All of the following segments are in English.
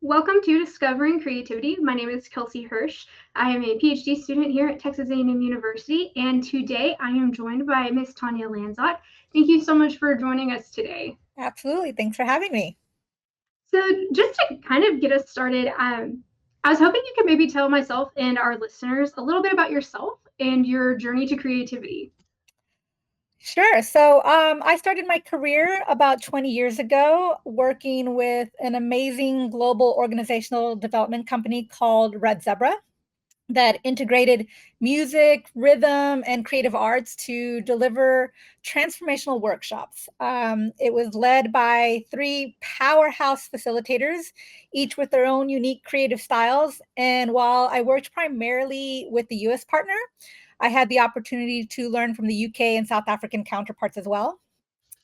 Welcome to Discovering Creativity. My name is Kelsey Hirsch. I am a PhD student here at Texas A&M University, and today I am joined by Miss Tanya Lanzot. Thank you so much for joining us today. Absolutely. Thanks for having me. So, just to kind of get us started, I was hoping you could maybe tell myself and our listeners a little bit about yourself and your journey to creativity. Sure. So I started my career about 20 years ago working with an amazing global organizational development company called Red Zebra that integrated music, rhythm, and creative arts to deliver transformational workshops. It was led by three powerhouse facilitators, each with their own unique creative styles. And while I worked primarily with the US partner, I had the opportunity to learn from the UK and South African counterparts as well.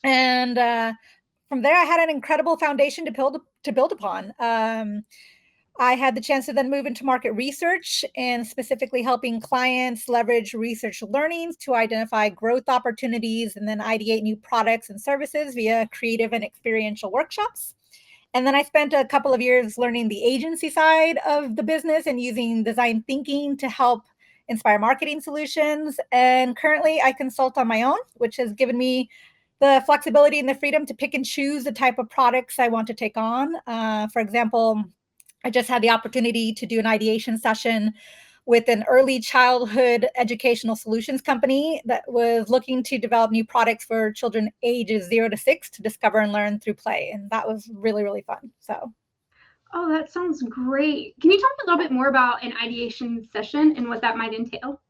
And from there, I had an incredible foundation to build upon. I had the chance to then move into market research and specifically helping clients leverage research learnings to identify growth opportunities and then ideate new products and services via creative and experiential workshops. And then I spent a couple of years learning the agency side of the business and using design thinking to help inspire marketing solutions. And currently, I consult on my own, which has given me the flexibility and the freedom to pick and choose the type of products I want to take on. For example, I just had the opportunity to do an ideation session with an early childhood educational solutions company that was looking to develop new products for children ages 0 to 6 to discover and learn through play. And that was really, really fun. So, Oh, that sounds great. Can you talk a little bit more about an ideation session and what that might entail?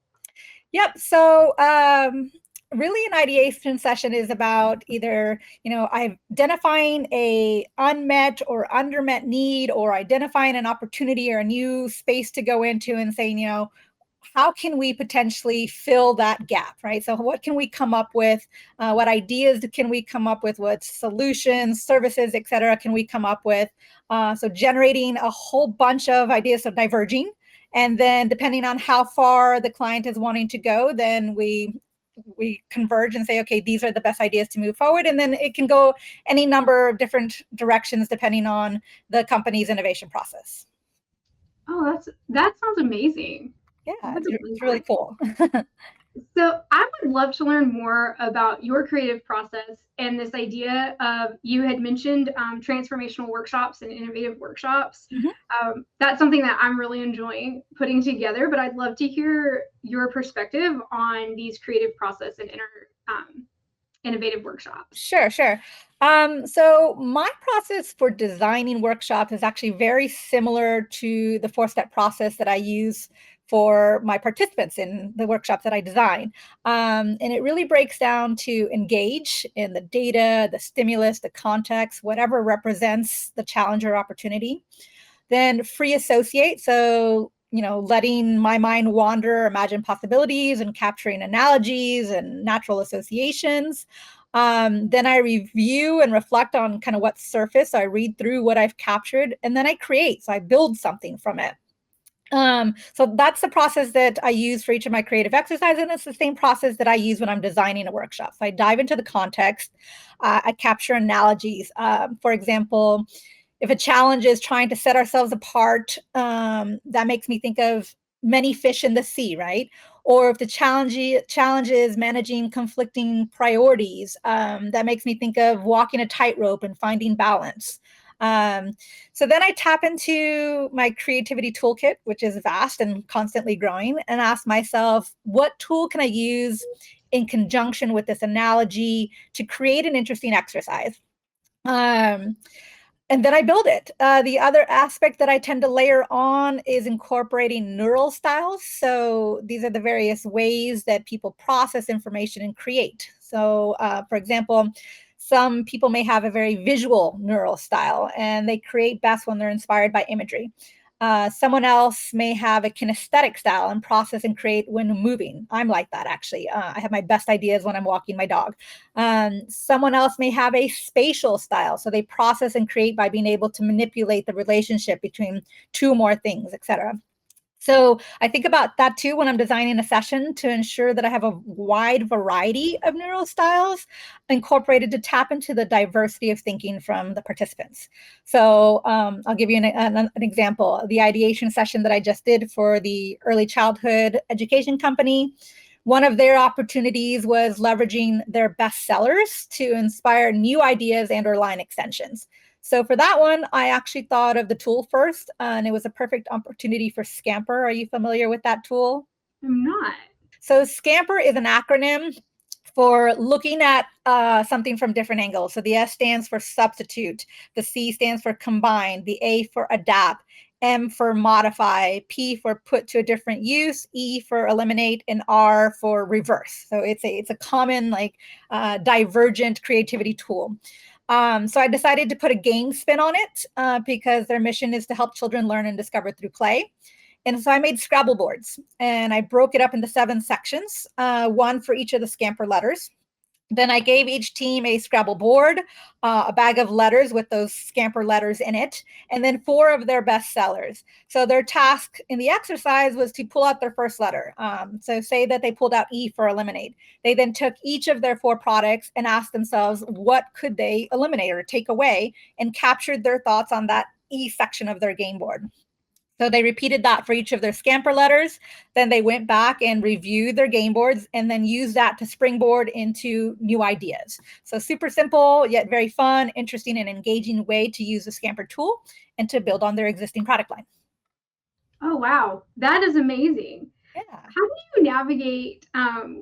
yep. So, really an ideation session is about either identifying a unmet or undermet need or identifying an opportunity or a new space to go into and saying, how can we potentially fill that gap, right? So what can we come up with? What ideas can we come up with? What solutions, services, et cetera, can we come up with? So generating a whole bunch of ideas, so diverging. And then depending on how far the client is wanting to go, then we converge and say, okay, these are the best ideas to move forward. And then it can go any number of different directions depending on the company's innovation process. Oh, that sounds amazing. Yeah, That's it's really cool. So I would love to learn more about your creative process and this idea of you had mentioned transformational workshops and innovative workshops. Mhm. That's something that I'm really enjoying putting together, but I'd love to hear your perspective on these creative process and innovative workshops. Sure, sure. So my process for designing workshops is actually very similar to the four-step process that I use for my participants in the workshops that I design. And it really breaks down to engage in the data, the stimulus, the context, whatever represents the challenge or opportunity. Then free associate. So, letting my mind wander, imagine possibilities and capturing analogies and natural associations. Then I review and reflect on kind of what's surfaced. So I read through what I've captured and then I create. So I build something from it. So that's the process that I use for each of my creative exercises, and it's the same process that I use when I'm designing a workshop. So I dive into the context, I capture analogies. For example, if a challenge is trying to set ourselves apart, that makes me think of many fish in the sea, right? Or if the challenge is managing conflicting priorities, that makes me think of walking a tightrope and finding balance. Um, so then I tap into my creativity toolkit, which is vast and constantly growing, and ask myself, what tool can I use in conjunction with this analogy to create an interesting exercise? Um, and then I build it. The other aspect that I tend to layer on is incorporating neural styles. So these are the various ways that people process information and create. So, for example, some people may have a very visual neural style and they create best when they're inspired by imagery. Someone else may have a kinesthetic style and process and create when moving. I'm like that actually. I have my best ideas when I'm walking my dog. Someone else may have a spatial style. So they process and create by being able to manipulate the relationship between two or more things, etc. So I think about that too when I'm designing a session to ensure that I have a wide variety of neural styles incorporated to tap into the diversity of thinking from the participants. So I'll give you an example. The ideation session that I just did for the early childhood education company, one of their opportunities was leveraging their bestsellers to inspire new ideas and or line extensions. So for that one, I actually thought of the tool first, and it was a perfect opportunity for Scamper. Are you familiar with that tool? I'm not. So Scamper is an acronym for looking at something from different angles. So the S stands for substitute, the C stands for combine, the A for adapt, M for modify, P for put to a different use, E for eliminate, and R for reverse. So it's a common like divergent creativity tool. So I decided to put a game spin on it because their mission is to help children learn and discover through play. And so I made Scrabble boards and I broke it up into 7 sections, one for each of the Scamper letters. Then I gave each team a Scrabble board, a bag of letters with those Scamper letters in it, and then 4 of their best sellers. So their task in the exercise was to pull out their first letter. So say that they pulled out E for eliminate. They then took each of their 4 products and asked themselves what could they eliminate or take away, and captured their thoughts on that E section of their game board. So they repeated that for each of their Scamper letters. Then they went back and reviewed their game boards and then used that to springboard into new ideas. So super simple, yet very fun, interesting, and engaging way to use the Scamper tool and to build on their existing product line. Oh, wow. That is amazing. Yeah. How do you navigate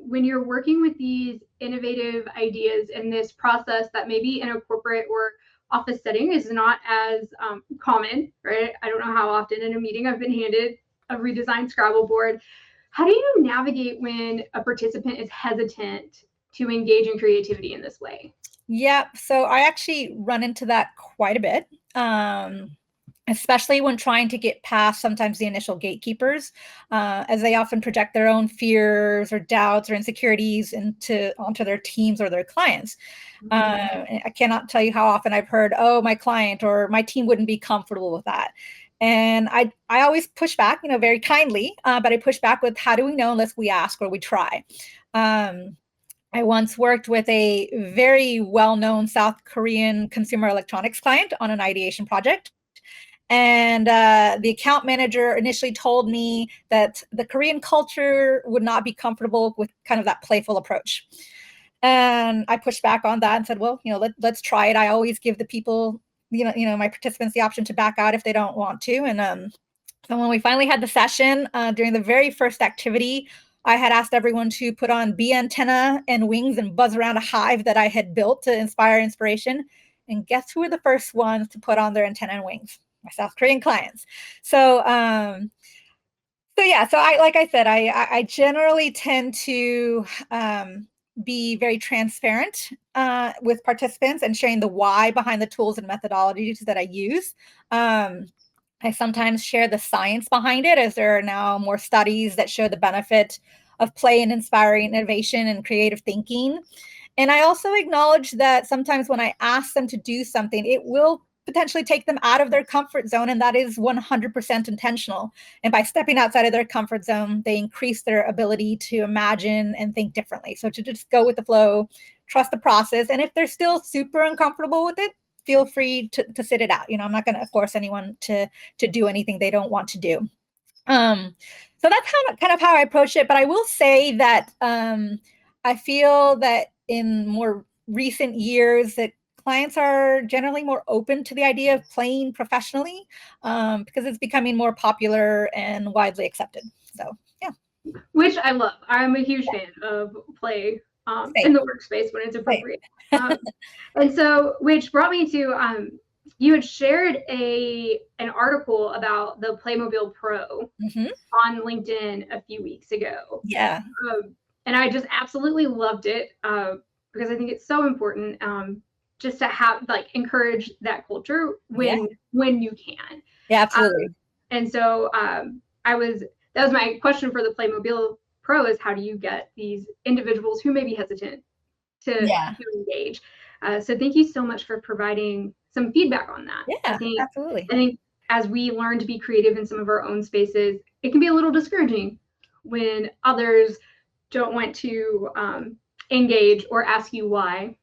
when you're working with these innovative ideas in this process that maybe in a corporate or office setting is not as common, right? I don't know how often in a meeting I've been handed a redesigned Scrabble board. How do you navigate when a participant is hesitant to engage in creativity in this way? Yeah, so I actually run into that quite a bit. Especially when trying to get past sometimes the initial gatekeepers, as they often project their own fears or doubts or insecurities onto their teams or their clients. I cannot tell you how often I've heard, "Oh, my client or my team wouldn't be comfortable with that." And I always push back, very kindly, but I push back with, "How do we know unless we ask or we try?" I once worked with a very well-known South Korean consumer electronics client on an ideation project. And the account manager initially told me that the Korean culture would not be comfortable with kind of that playful approach. And I pushed back on that and said, well, let's try it. I always give the people, my participants the option to back out if they don't want to. And so when we finally had the session, during the very first activity, I had asked everyone to put on bee antenna and wings and buzz around a hive that I had built to inspire inspiration. And guess who were the first ones to put on their antenna and wings? My South Korean clients. So yeah, so like I said, I generally tend to be very transparent with participants and sharing the why behind the tools and methodologies that I use. I sometimes share the science behind it, as there are now more studies that show the benefit of play in inspiring innovation and creative thinking. And I also acknowledge that sometimes when I ask them to do something, it will potentially take them out of their comfort zone, and that is 100% intentional. And by stepping outside of their comfort zone, they increase their ability to imagine and think differently. So to just go with the flow, trust the process, and if they're still super uncomfortable with it, feel free to sit it out. I'm not going to force anyone to do anything they don't want to do. So that's kind of how I approach it. But I will say that I feel that in more recent years that clients are generally more open to the idea of playing professionally because it's becoming more popular and widely accepted. So yeah. Which I love. I'm a huge fan of play in the workspace when it's appropriate. And so, which brought me to you had shared an article about the Playmobil Pro on LinkedIn a few weeks ago. Yeah. And I just absolutely loved it because I think it's so important just to have encourage that culture when you can. Yeah, absolutely. And so that was my question for the Playmobil Pro is how do you get these individuals who may be hesitant to engage? So thank you so much for providing some feedback on that. Yeah, absolutely. I think as we learn to be creative in some of our own spaces, it can be a little discouraging when others don't want to engage or ask you why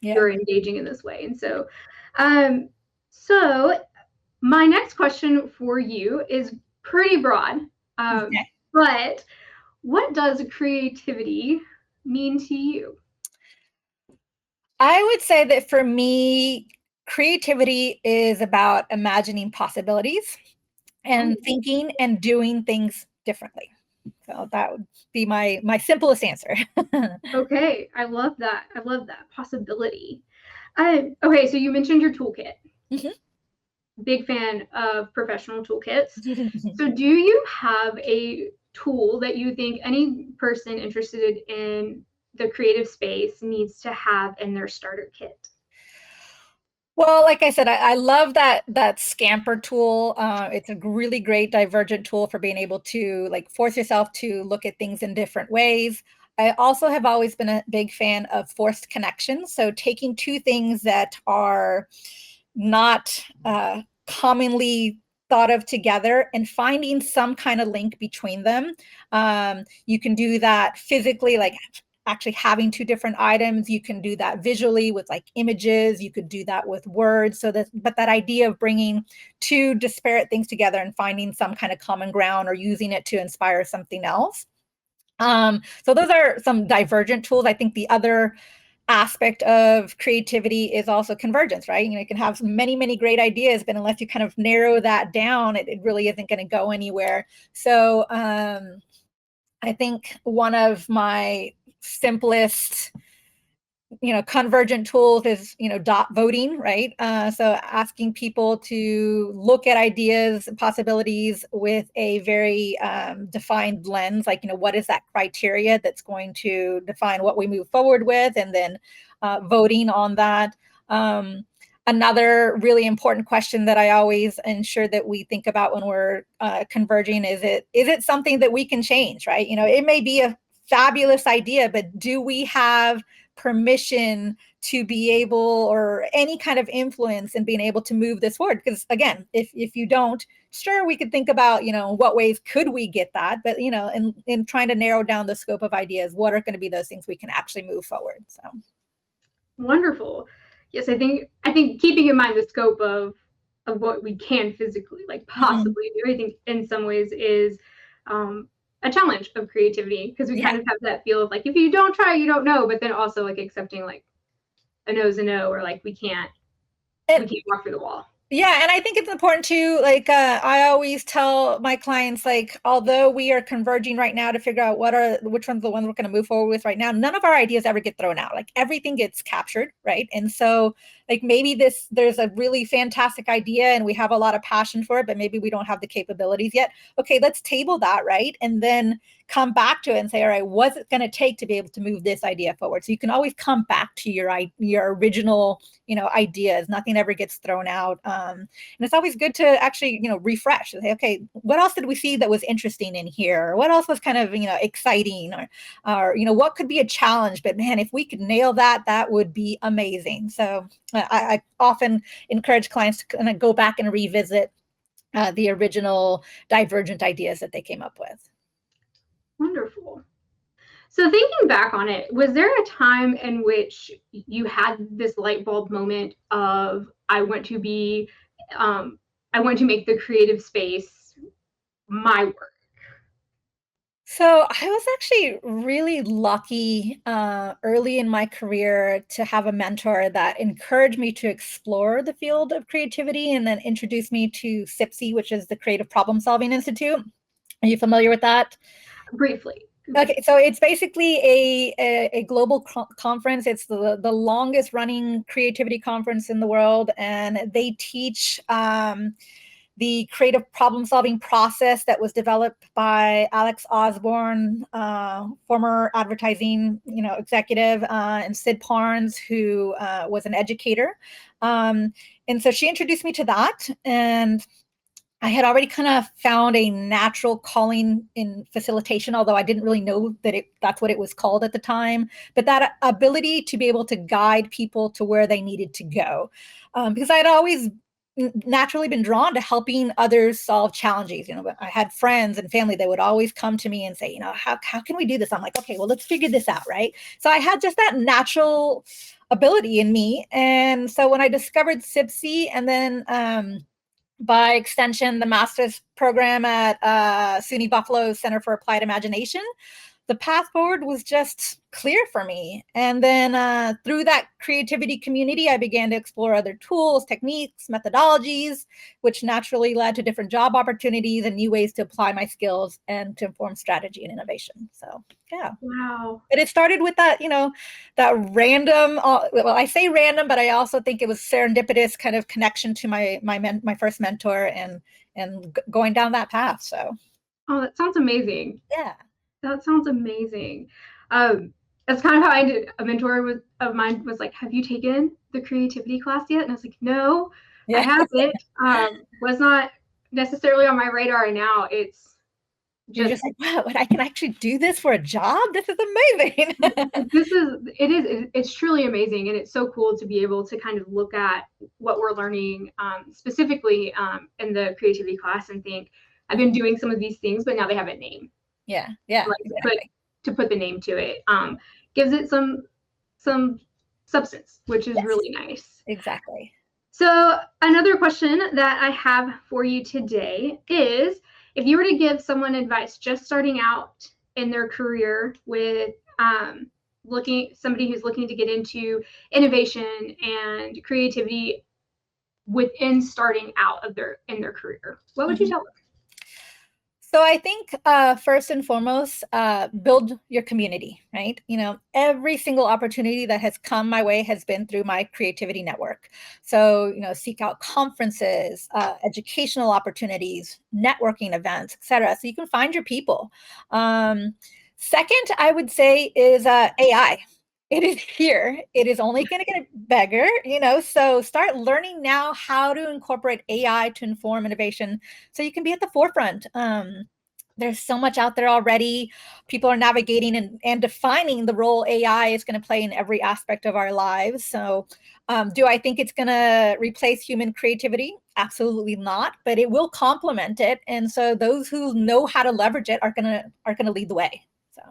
you're engaging in this way. And so, so my next question for you is pretty broad, but what does creativity mean to you? I would say that for me, creativity is about imagining possibilities and thinking and doing things differently. So that would be my simplest answer. Okay, I love that. I love that possibility. Okay, so you mentioned your toolkit. Big fan of professional toolkits. So do you have a tool that you think any person interested in the creative space needs to have in their starter kit? Well, like I said, I love that Scamper tool. It's a really great divergent tool for being able to like force yourself to look at things in different ways. I also have always been a big fan of forced connections. So taking two things that are not commonly thought of together and finding some kind of link between them. You can do that physically, like actually having two different items. You can do that visually with like images. You could do that with words. But that idea of bringing two disparate things together and finding some kind of common ground or using it to inspire something else. So those are some divergent tools. I think the other aspect of creativity is also convergence, right? You can have many, many great ideas, but unless you kind of narrow that down, it really isn't going to go anywhere. So I think one of my simplest convergent tools is dot voting, right? So asking people to look at ideas and possibilities with a very defined lens, like what is that criteria that's going to define what we move forward with, and then voting on that. Another really important question that I always ensure that we think about when we're converging is it something that we can change, right? It may be a fabulous idea, but do we have permission to be able, or any kind of influence in being able to move this forward? Because again, if you don't, sure, we could think about what ways could we get that, but in trying to narrow down the scope of ideas, what are going to be those things we can actually move forward? So wonderful. Yes, I think keeping in mind the scope of what we can physically possibly do, I think in some ways is a challenge of creativity, because we kind of have that feel of like, if you don't try, you don't know, but then also like accepting like a no's a no, or like we can't walk through the wall. Yeah, and I think it's important to I always tell my clients, like, although we are converging right now to figure out which one's the one we're going to move forward with right now, none of our ideas ever get thrown out. Like everything gets captured, right? And so like maybe there's a really fantastic idea and we have a lot of passion for it, but maybe we don't have the capabilities yet. Okay, let's table that, right? And then come back to it and say, all right, what's it going to take to be able to move this idea forward? So you can always come back to your original ideas. Nothing ever gets thrown out. And it's always good to actually refresh and say, okay, what else did we see that was interesting in here? Or what else was kind of exciting, or what could be a challenge? But man, if we could nail that, that would be amazing. So I often encourage clients to kind of go back and revisit the original divergent ideas that they came up with. Wonderful. So thinking back on it, was there a time in which you had this light bulb moment of, I want to make the creative space my work? So I was actually really lucky early in my career to have a mentor that encouraged me to explore the field of creativity and then introduced me to CPSI, which is the Creative Problem Solving Institute. Are you familiar with that? Briefly. Okay, so it's basically a global conference. It's the longest running creativity conference in the world, and they teach the creative problem solving process that was developed by Alex Osborne, former advertising executive, and Sid Parnes, who was an educator. And so she introduced me to that, and I had already kind of found a natural calling in facilitation, although I didn't really know that that's what it was called at the time. But that ability to be able to guide people to where they needed to go, because I had always naturally been drawn to helping others solve challenges. I had friends and family that would always come to me and say, how can we do this? I'm like, okay, well, let's figure this out, right? So I had just that natural ability in me. And so when I discovered SIPSI, and then by extension, the master's program at SUNY Buffalo Center for Applied Imagination, the path forward was just clear for me. And then through that creativity community, I began to explore other tools, techniques, methodologies, which naturally led to different job opportunities and new ways to apply my skills and to inform strategy and innovation. So, yeah. Wow. But it started with that, that random, well, I say random, but I also think it was serendipitous kind of connection to my first mentor and going down that path. So. Oh, that sounds amazing. Yeah. That sounds amazing. That's kind of how I did. A mentor of mine was like, "Have you taken the creativity class yet?" And I was like, "No, I haven't." Was not necessarily on my radar. And now it's you're just like, wow, I can actually do this for a job. This is amazing. It's truly amazing, and it's so cool to be able to kind of look at what we're learning specifically in the creativity class and think, I've been doing some of these things, but now they have a name. Yeah, like exactly. to put the name to it gives it some substance, which is really nice. Exactly. So another question that I have for you today is, if you were to give someone advice just starting out in their career with somebody who's looking to get into innovation and creativity within starting out in their career, what would you tell them? So I think first and foremost, build your community, right? Every single opportunity that has come my way has been through my creativity network. So, seek out conferences, educational opportunities, networking events, etc. So you can find your people. Second, I would say is AI. It is here. It is only going to get bigger, so start learning now how to incorporate AI to inform innovation so you can be at the forefront. There's so much out there already. People are navigating and defining the role AI is going to play in every aspect of our lives. So do I think it's going to replace human creativity? Absolutely not, but it will complement it. And so those who know how to leverage it are going to lead the way. So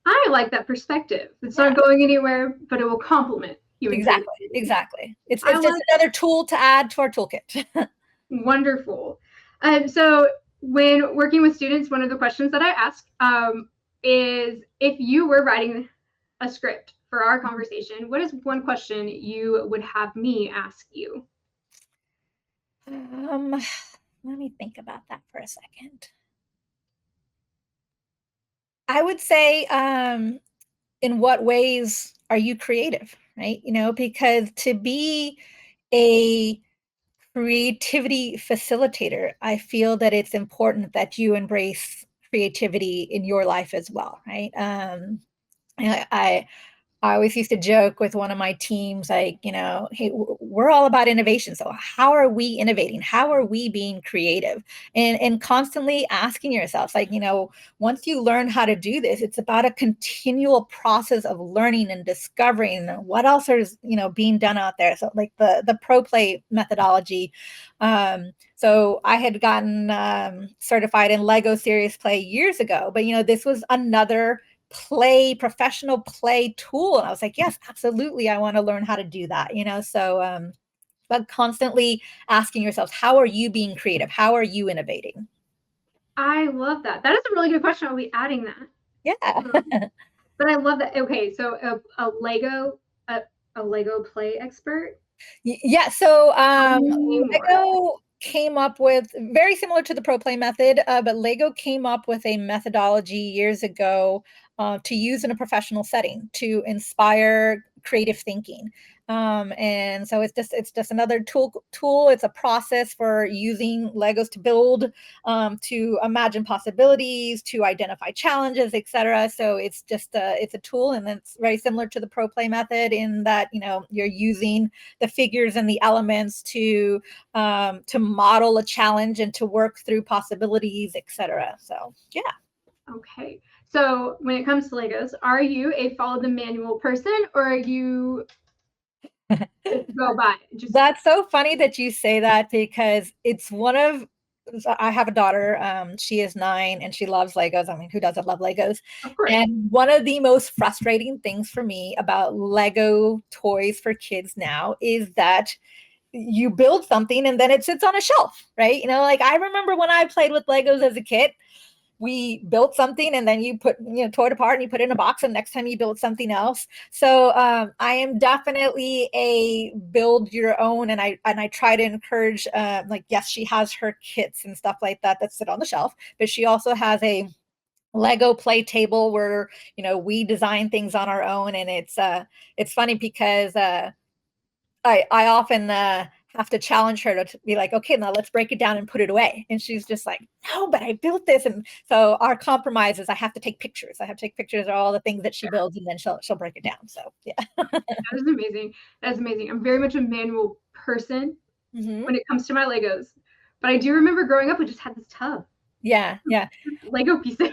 I like that perspective. It's not going anywhere, but it will complement you. Exactly. It's just another tool to add to our toolkit. Wonderful. So when working with students, one of the questions that I ask is, if you were writing a script for our conversation, what is one question you would have me ask you? Let me think about that for a second. I would say, in what ways are you creative, right? Because to be a creativity facilitator, I feel that it's important that you embrace creativity in your life as well, right? I always used to joke with one of my teams, like, hey, we're all about innovation. So how are we innovating? How are we being creative? And constantly asking yourself, like, once you learn how to do this, it's about a continual process of learning and discovering what else is, being done out there. So like the pro play methodology. So I had gotten certified in Lego Serious Play years ago, but this was another professional play tool. And I was like, yes, absolutely. I want to learn how to do that, so but constantly asking yourselves, how are you being creative? How are you innovating? I love that. That is a really good question. I'll be adding that. Yeah. But I love that. Okay, so a Lego play expert. Yeah. So Lego came up with, very similar to the pro play method, but Lego came up with a methodology years ago to use in a professional setting to inspire creative thinking. And so it's just another tool. It's a process for using Legos to build, to imagine possibilities, to identify challenges, etc. So it's a tool, and it's very similar to the pro play method in that you're using the figures and the elements to model a challenge and to work through possibilities, etc. So yeah. Okay. So when it comes to Legos, are you a follow the manual person, or are you go by. Just That's so funny that you say that because it's one of I have a daughter. She is 9 and she loves Legos. I mean, who doesn't love Legos? of course. And one of the most frustrating things for me about Lego toys for kids now is that you build something and then it sits on a shelf, right? Like I remember when I played with Legos as a kid, we built something and then you put tore it apart and you put it in a box and next time you build something else. So I am definitely a build your own, and I try to encourage like, yes, she has her kits and stuff like that that sit on the shelf, but she also has a Lego play table where we design things on our own. And it's funny because I often have to challenge her to be like, okay, now let's break it down and put it away. And she's just like, no, but I built this. And so our compromise is I have to take pictures. I have to take pictures of all the things that she builds, and then she'll break it down. So yeah. That is amazing. That's amazing. I'm very much a manual person when it comes to my Legos. But I do remember growing up, we just had this tub. Yeah. Lego pieces.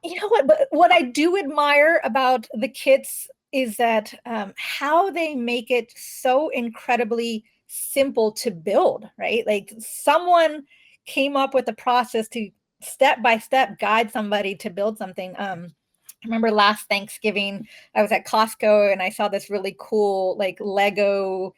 You know what? But what I do admire about the kits is that how they make it so incredibly simple to build, right? Like someone came up with a process to step by step guide somebody to build something. I remember last Thanksgiving, I was at Costco and I saw this really cool like Lego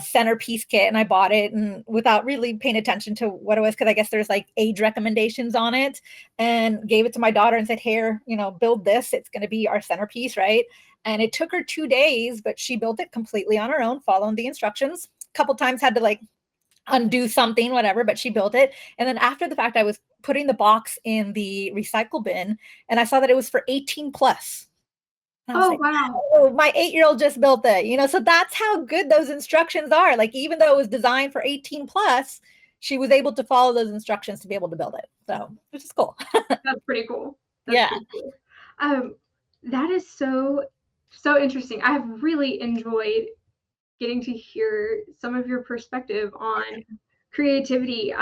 centerpiece kit, and I bought it and without really paying attention to what it was, because I guess there's like age recommendations on it, and gave it to my daughter and said, here, build this. It's going to be our centerpiece, right? And it took her 2 days, but she built it completely on her own, following the instructions. A couple times had to like undo something, whatever, but she built it. And then after the fact, I was putting the box in the recycle bin and I saw that it was for 18 plus. And I was Oh, like, wow. oh, my 8-year-old just built it, so that's how good those instructions are. Like, even though it was designed for 18 plus, she was able to follow those instructions to be able to build it. So, which is cool. That's pretty cool. Yeah. Pretty cool. That is so interesting. I have really enjoyed getting to hear some of your perspective on creativity.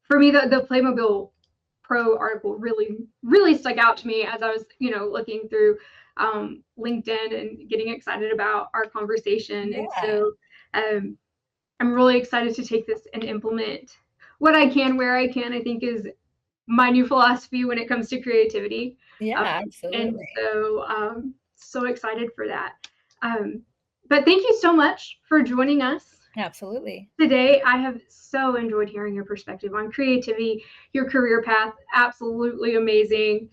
For me, the Playmobil Pro article really stuck out to me as I was, looking through LinkedIn and getting excited about our conversation. Yeah. And so I'm really excited to take this and implement what I can, where I can, I think is my new philosophy when it comes to creativity. Yeah, absolutely. And so, so excited for that. But thank you so much for joining us. Absolutely. Today, I have so enjoyed hearing your perspective on creativity, your career path. Absolutely amazing.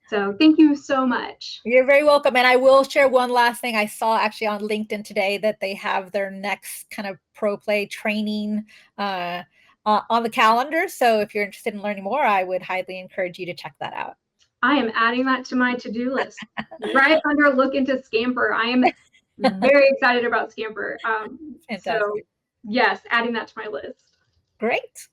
So thank you so much. You're very welcome. And I will share one last thing. I saw actually on LinkedIn today that they have their next kind of pro play training on the calendar. So if you're interested in learning more, I would highly encourage you to check that out. I am adding that to my to-do list. Right under look into Scamper. I am very excited about Scamper. So yes, adding that to my list. Great.